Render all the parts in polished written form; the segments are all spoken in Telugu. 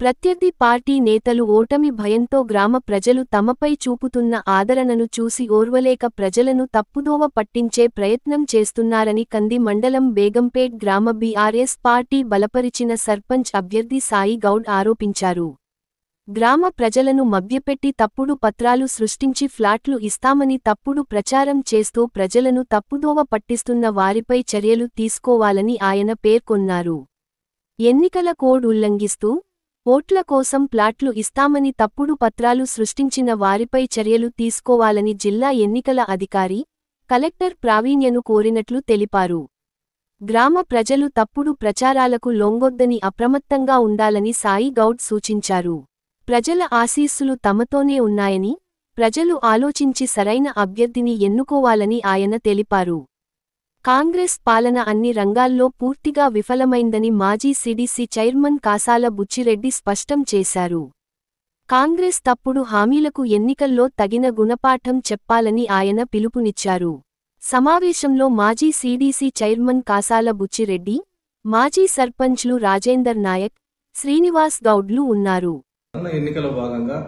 ప్రత్యర్థి పార్టీ నేతలు ఓటమి భయంతో గ్రామ ప్రజలు తమపై చూపుతున్న ఆదరణను చూసి ఓర్వలేక ప్రజలను తప్పుదోవ పట్టించే ప్రయత్నం చేస్తున్నారని కంది మండలం బేగంపేట్ గ్రామ బీఆర్ఎస్ పార్టీ బలపరిచిన సర్పంచ్ అభ్యర్థి సాయి గౌడ్ ఆరోపించారు. గ్రామ ప్రజలను మభ్యపెట్టి తప్పుడు పత్రాలు సృష్టించి ఫ్లాట్లు ఇస్తామని తప్పుడు ప్రచారం చేస్తూ ప్రజలను తప్పుదోవ పట్టిస్తున్న వారిపై చర్యలు తీసుకోవాలని ఆయన పేర్కొన్నారు. ఎన్నికల కోడ్ ఉల్లంఘిస్తూ ఓట్ల కోసం ప్లాట్లు ఇస్తామని తప్పుడు పత్రాలు సృష్టించిన వారిపై చర్యలు తీసుకోవాలని జిల్లా ఎన్నికల అధికారి, కలెక్టర్ ప్రావీణ్యను కోరినట్లు తెలిపారు. గ్రామ ప్రజలు తప్పుడు ప్రచారాలకు లొంగొద్దని అప్రమత్తంగా ఉండాలని సాయి గౌడ్ సూచించారు. ప్రజల ఆశీస్సులు తమతోనే ఉన్నాయని, ప్రజలు ఆలోచించి సరైన అభ్యర్థిని ఎన్నుకోవాలని ఆయన తెలిపారు. కాంగ్రెస్ పాలన అన్ని రంగాల్లో పూర్తిగా విఫలమైందని మాజీ సిడిసి చైర్మన్ కాసాల బుచ్చిరెడ్డి స్పష్టం చేశారు. కాంగ్రెస్ తప్పుడు హామీలకు ఎన్నికల్లో తగిన గుణపాఠం చెప్పాలని ఆయన పిలుపునిచ్చారు. సమావేశంలో మాజీ సిడిసి చైర్మన్ కాసాల బుచ్చిరెడ్డి, మాజీ సర్పంచ్లు రాజేందర్ నాయక్, శ్రీనివాస్ గౌడ్లు ఉన్నారు. ఎన్నికల భాగంగా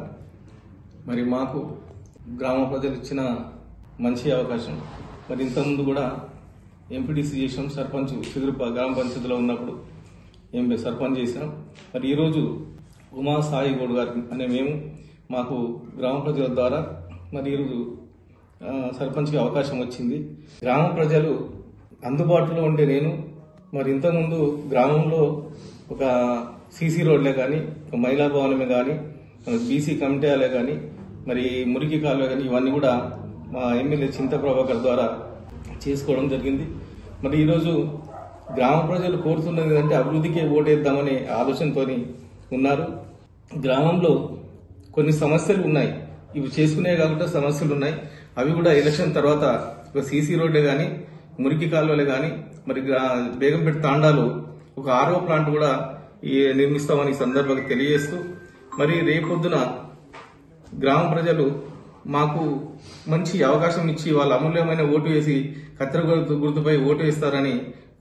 మరి మాకు గ్రామ ప్రజలు ఇచ్చిన మంచి అవకాశం. మరి ఇంతకుముందు కూడా ఎంపీటీసీ చేసాం, సర్పంచ్ సిదురుప గ్రామ పంచాయతీలో ఉన్నప్పుడు సర్పంచ్ చేసాం. మరి ఈరోజు ఉమా సాయి గౌడ్ గారు అనే మేము మాకు గ్రామ ప్రజల ద్వారా మరి ఈరోజు సర్పంచ్కి అవకాశం వచ్చింది. గ్రామ ప్రజలు అందుబాటులో ఉండే నేను మరి ఇంతకుముందు గ్రామంలో ఒక సీసీ రోడ్లే కానీ, మహిళా భవనమే కానీ, బీసీ కమిటీలే కానీ, మరి మురికి కాలువే కానీ ఇవన్నీ కూడా మా ఎమ్మెల్యే చింత ప్రభాకర్ ద్వారా చేసుకోవడం జరిగింది. మరి ఈరోజు గ్రామ ప్రజలు కోరుతున్నది ఏంటంటే అభివృద్ధికే ఓటేద్దామనే ఆలోచనతో ఉన్నారు. గ్రామంలో కొన్ని సమస్యలు ఉన్నాయి, ఇవి చేసుకునే కాకుండా సమస్యలు ఉన్నాయి. అవి కూడా ఎలక్షన్ తర్వాత ఒక సీసీ రోడ్లే కానీ, మురికి కాలువలే కానీ, మరి బేగంపేట తాండాలో ఒక ఆర్ఓ ప్లాంట్ కూడా నిర్మిస్తామని సందర్భంగా తెలియజేస్తూ మరి రేపొద్దున గ్రామ ప్రజలు మాకు మంచి అవకాశం ఇచ్చి వాళ్ళ అమూల్యమైన ఓటు వేసి కత్తెర గుర్తుపై ఓటు వేస్తారని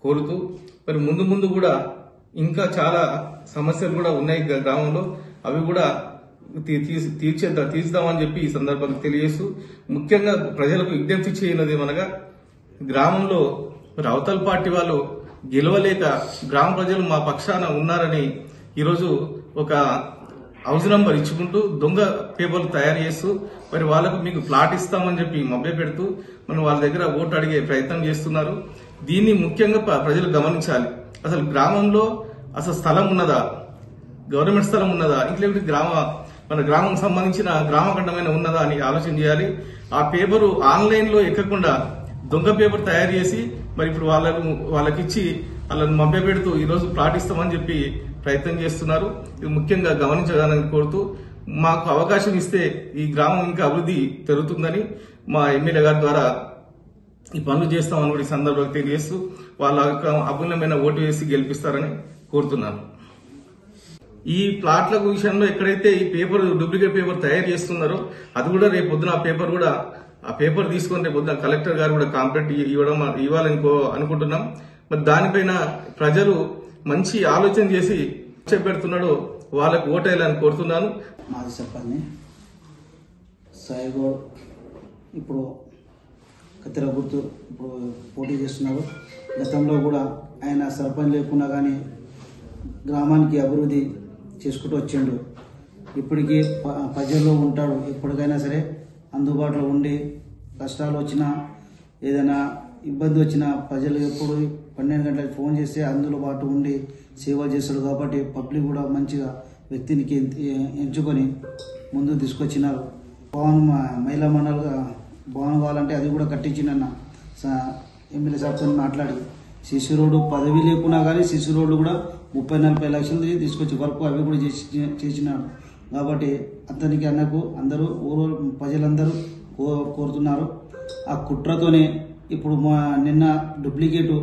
కోరుతూ మరి ముందు ముందు కూడా ఇంకా చాలా సమస్యలు కూడా ఉన్నాయి గ్రామంలో, అవి కూడా తీర్చుదామని చెప్పి ఈ సందర్భంగా తెలియజేస్తూ ముఖ్యంగా ప్రజలకు విజ్ఞప్తి చేయనది మనగా గ్రామంలో మరి అవతల పార్టీ వాళ్ళు గెలవలేక గ్రామ ప్రజలు మా పక్షాన ఉన్నారని ఈరోజు ఒక హౌస్ నంబర్ ఇచ్చుకుంటూ దొంగ పేపర్లు తయారు చేస్తూ మరి వాళ్ళకు మీకు ప్లాట్ ఇస్తామని చెప్పి మభ్య పెడుతూ మనం వాళ్ళ దగ్గర ఓటు అడిగే ప్రయత్నం చేస్తున్నారు. దీన్ని ముఖ్యంగా ప్రజలు గమనించాలి. అసలు గ్రామంలో అసలు స్థలం ఉన్నదా, గవర్నమెంట్ స్థలం ఉన్నదా, ఇంకేమిటి మన గ్రామం సంబంధించిన గ్రామఖండమైన ఉన్నదా అని ఆలోచన చేయాలి. ఆ పేపరు ఆన్లైన్ లో ఎక్కకుండా దొంగ పేపర్ తయారు చేసి మరి ఇప్పుడు వాళ్ళకిచ్చి వాళ్ళని మభ్య పెడుతూ ఈరోజు ప్లాట్ ఇస్తామని చెప్పి ప్రయత్నం చేస్తున్నారు. ఇది ముఖ్యంగా గమనించాలని కోరుతూ మాకు అవకాశం ఇస్తే ఈ గ్రామం ఇంకా అభివృద్ధి పెరుగుతుందని మా ఎమ్మెల్యే గారి ద్వారా ఈ పనులు చేస్తామని కూడా ఈ సందర్భంగా తెలియజేస్తూ వాళ్ళ అమూల్యమైన ఓటు వేసి గెలిపిస్తారని కోరుతున్నాను. ఈ ప్లాట్ల విషయంలో ఎక్కడైతే ఈ పేపర్ డూప్లికేట్ పేపర్ తయారు చేస్తున్నారో అది కూడా రేపు పొద్దున ఆ పేపర్ తీసుకొని రేపు పొద్దున కలెక్టర్ గారు కూడా కాంప్లైంట్ ఇవ్వాలని అనుకుంటున్నాం. మరి దానిపైన ప్రజలు మంచి ఆలోచన చేసి పెడుతున్నాడో వాళ్ళకు ఓటేయాలని కోరుతున్నాను. మాజీ సర్పంచ్ సాయి గౌడ్ ఇప్పుడు కత్తెర గుర్తు ఇప్పుడు పోటీ చేస్తున్నారు. గతంలో కూడా ఆయన సర్పంచ్ లేకున్నా కానీ గ్రామానికి అభివృద్ధి చేసుకుంటూ వచ్చిండు. ఇప్పటికీ ప్రజల్లో ఉంటాడు. ఎప్పటికైనా సరే అందుబాటులో ఉండి కష్టాలు వచ్చినా ఏదైనా ఇబ్బంది వచ్చినా ప్రజలు ఎప్పుడు 12 గంటలకు ఫోన్ చేస్తే అందుబాటు ఉండి సేవ చేస్తాడు. కాబట్టి పబ్లిక్ కూడా మంచిగా వ్యక్తినికి ఎంచుకొని ముందుకు తీసుకొచ్చినారు. మహిళా మండలిగా భవనం కావాలంటే అది కూడా కట్టించిందన్న ఎమ్మెల్యే సాబ్తో మాట్లాడి సిసి రోడ్డు పదవి లేకున్నా కానీ సిసి రోడ్డు కూడా 30-40 లక్షలు తీసుకొచ్చి వరకు అవి కూడా చేసినాడు. కాబట్టి అతనికి అన్నకు అందరూ ఊరు ప్రజలందరూ కోరుతున్నారు. ఆ కుట్రతోనే ఇప్పుడు నిన్న డూప్లికేటు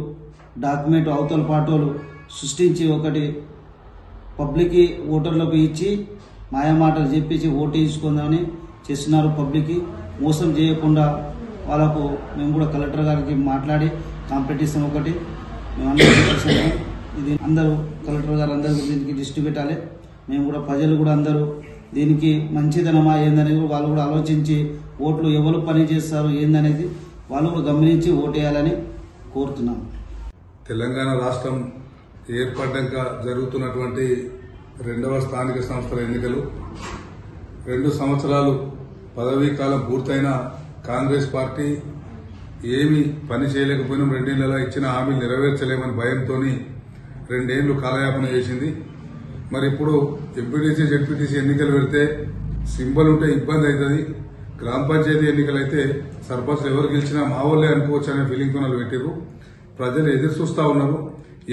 డాక్యుమెంట్ అవతల పాటోలు సృష్టించి ఒకటి పబ్లిక్కి ఓటర్లకు ఇచ్చి మాయమాటలు చెప్పించి ఓటు వేసుకుందామని చేస్తున్నారు. పబ్లిక్కి మోసం చేయకుండా వాళ్ళకు మేము కూడా కలెక్టర్ గారికి మాట్లాడి కాంపిటీషన్ ఒకటి మేము ఇది అందరూ కలెక్టర్ గారు అందరూ దీనికి దృష్టి పెట్టాలి. మేము కూడా ప్రజలు కూడా అందరూ దీనికి మంచిదనమా ఏందనేది వాళ్ళు కూడా ఆలోచించి ఓట్లు ఎవరు పని చేస్తారు ఏందనేది వాళ్ళు కూడా గమనించి ఓటేయాలని కోరుతున్నాను. తెలంగాణ రాష్ట్రం ఏర్పడ్డాక జరుగుతున్నటువంటి 2వ స్థానిక సంస్థల ఎన్నికలు 2 సంవత్సరాలు పదవీ కాలం పూర్తయిన కాంగ్రెస్ పార్టీ ఏమీ పని చేయలేకపోయినా 2 నెలల ఇచ్చిన హామీలు నెరవేర్చలేమని భయంతో 2 ఏళ్లు కాలయాపన చేసింది. మరి ఇప్పుడు ఎంపీటీసీ జెడ్పీటీసీ ఎన్నికలు పెడితే సింబల్ ఉంటే ఇబ్బంది అవుతుంది, గ్రామ పంచాయతీ ఎన్నికలైతే సర్పంచ్ ఎవరు గెలిచినా మా వాళ్ళే అనుకోవచ్చు అనే ఫీలింగ్ తో పెట్టారు. ప్రజలు ఎదురు చూస్తా ఉన్నారు.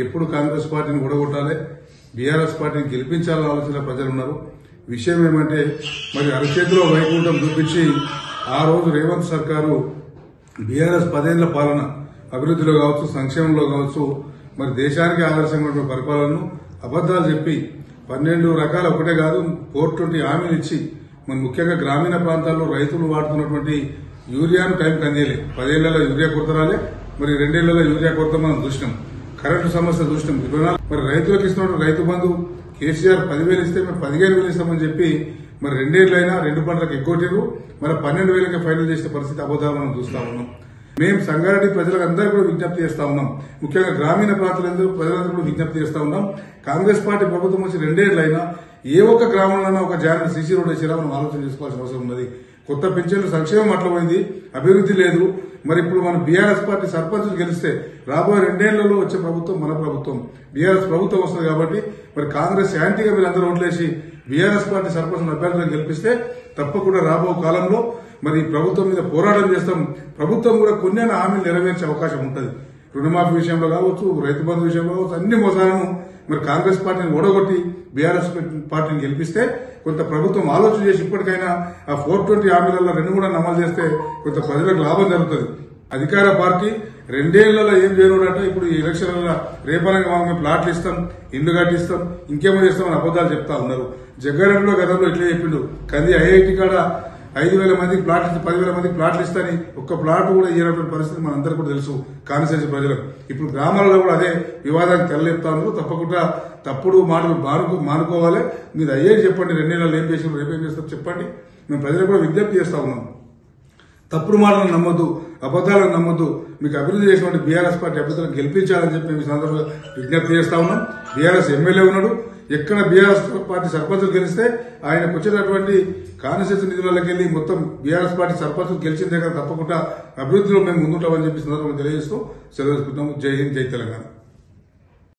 ఎప్పుడు కాంగ్రెస్ పార్టీని ఓడగొట్టాలి, బీఆర్ఎస్ పార్టీని గెలిపించాలనే ఆలోచన ప్రజలు ఉన్నారు. విషయం ఏమంటే మరి అరచేతిలో వైకుంఠం చూపించి ఆ రోజు రేవంత్ సర్కారు బీఆర్ఎస్ 10 ఏళ్ల పాలన అభివృద్దిలో కావచ్చు, సంక్షేమంలో కావచ్చు, మరి దేశానికి ఆదర్శంగా పరిపాలనను అబద్దాలు చెప్పి 12 రకాల ఒకటే కాదు 420 హామీలు ఇచ్చి మన ముఖ్యంగా గ్రామీణ ప్రాంతాల్లో రైతులు వాడుతున్నటువంటి యూరియాను టైంకి అందేలే. 10 ఏళ్లలో యూరియా కొరత రాలే, మరి 2 ఏళ్లలో యూరియా కొరత మనం చూసినాం. కరెంటు సమస్య చూసినాం. మరి రైతులకు ఇస్తున్న రైతు బంధు కేసీఆర్ 10,000 ఇస్తే మేము 15,000 ఇస్తామని చెప్పి మరి 2 ఏళ్లైనా 2 పంటలకు ఎగ్గొట్టారు. మరి 12,000కి ఫైనల్ చేసిన పరిస్థితి అబద్దాలు మనం చూస్తా ఉన్నాం. మేము సంగారెడ్డి ప్రజలకు అందరూ కూడా విజ్ఞప్తి చేస్తా ఉన్నాం. ముఖ్యంగా గ్రామీణ ప్రాంతాలందరూ ప్రజలందరూ కూడా విజ్ఞప్తి చేస్తా ఉన్నాం. కాంగ్రెస్ పార్టీ ప్రభుత్వం వచ్చి 2 ఏళ్లైనా ఏ ఒక్క గ్రామంలోనైనా ఒక జాయిన్ సీసీ రోడ్ వేసేలా మనం ఆలోచన చేసుకోవాల్సిన అవసరం ఉన్నది. కొత్త పెన్షన్లు సంక్షేమం అట్లా పోయింది, అభివృద్ధి లేదు. మరి ఇప్పుడు మన బీఆర్ఎస్ పార్టీ సర్పంచులు గెలిస్తే రాబోయే 2 ఏళ్లలో వచ్చే ప్రభుత్వం మన ప్రభుత్వం, బీఆర్ఎస్ ప్రభుత్వం వస్తుంది. కాబట్టి మరి కాంగ్రెస్ యాంటీగా మీరు అందరూ ఓట్లేసి బీఆర్ఎస్ పార్టీ సర్పంచ్ అభ్యర్థులను గెలిపిస్తే తప్పకుండా రాబో కాలంలో మరి ప్రభుత్వం మీద పోరాటం చేస్తాం. ప్రభుత్వం కూడా కొన్ని హామీలు నెరవేర్చే అవకాశం ఉంటుంది. రుణమాఫీ విషయంలో కావచ్చు, రైతు బంధు విషయంలో కావచ్చు, అన్ని మోసాలను మరి కాంగ్రెస్ పార్టీని ఓడగొట్టి బీఆర్ఎస్ పార్టీని గెలిపిస్తే కొంత ప్రభుత్వం ఆలోచన చేసి ఇప్పటికైనా ఆ 420 హామీలలో 2 కూడా అమలు చేస్తే కొంత ప్రజలకు లాభం జరుగుతుంది. అధికార పార్టీ 2 ఏళ్లలో ఏం చేయనుంటే ఇప్పుడు ఈ ఎలక్షన్ల రేపనగా మేము ప్లాట్లు ఇస్తాం, ఇల్లు కట్టిస్తాం, ఇంకేమో చేస్తామని అబద్దాలు చెప్తా ఉన్నారు. జగ్గారెడ్డిలో గతంలో ఇట్లే చెప్పిండు. కంది ఐఐటి కాడ 5,000 మందికి ప్లాట్లు ఇస్తే 10,000 మందికి ప్లాట్లు ఇస్తాని ఒక్క ప్లాట్ కూడా ఇయ్యనటువంటి పరిస్థితి మనందరికీ కూడా తెలుసు కాన్స్టిట్యూన్సీ ప్రజలకు. ఇప్పుడు గ్రామాలలో కూడా అదే వివాదానికి తెరలేపుతా ఉన్నారు. తప్పకుండా తప్పుడు మాటలు మానుకోవాలి. మీరు అయ్యేది చెప్పండి, 2 నెలలు ఏం చేసి రేపేం చేస్తారు చెప్పండి. మేము ప్రజలకు కూడా విజ్ఞప్తి చేస్తా ఉన్నాం. తప్పుడు మాటలను నమ్మొద్దు, అబద్దాలను నమ్మొద్దు. మీకు అభివృద్ధి చేసినటువంటి బీఆర్ఎస్ పార్టీ అభ్యర్థులను గెలిపించాలని చెప్పి మేము సందర్భంగా విజ్ఞప్తి చేస్తా ఉన్నాం. బీఆర్ఎస్ ఎమ్మెల్యే ఉన్నాడు. ఎక్కడ బీఆర్ఎస్ పార్టీ సర్పంచులు గెలిస్తే ఆయనకు వచ్చేటటువంటి కాన్స్టిట్యూన్సీ నిధులకి వెళ్లి మొత్తం బీఆర్ఎస్ పార్టీ సర్పంచులు గెలిచిన దగ్గర తప్పకుండా అభివృద్ధిలో మేము ముందుంటామని చెప్పి సందర్భంగా తెలియజేస్తూ సెలవు తీసుకుంటాము. జై హింద్, జై తెలంగాణ.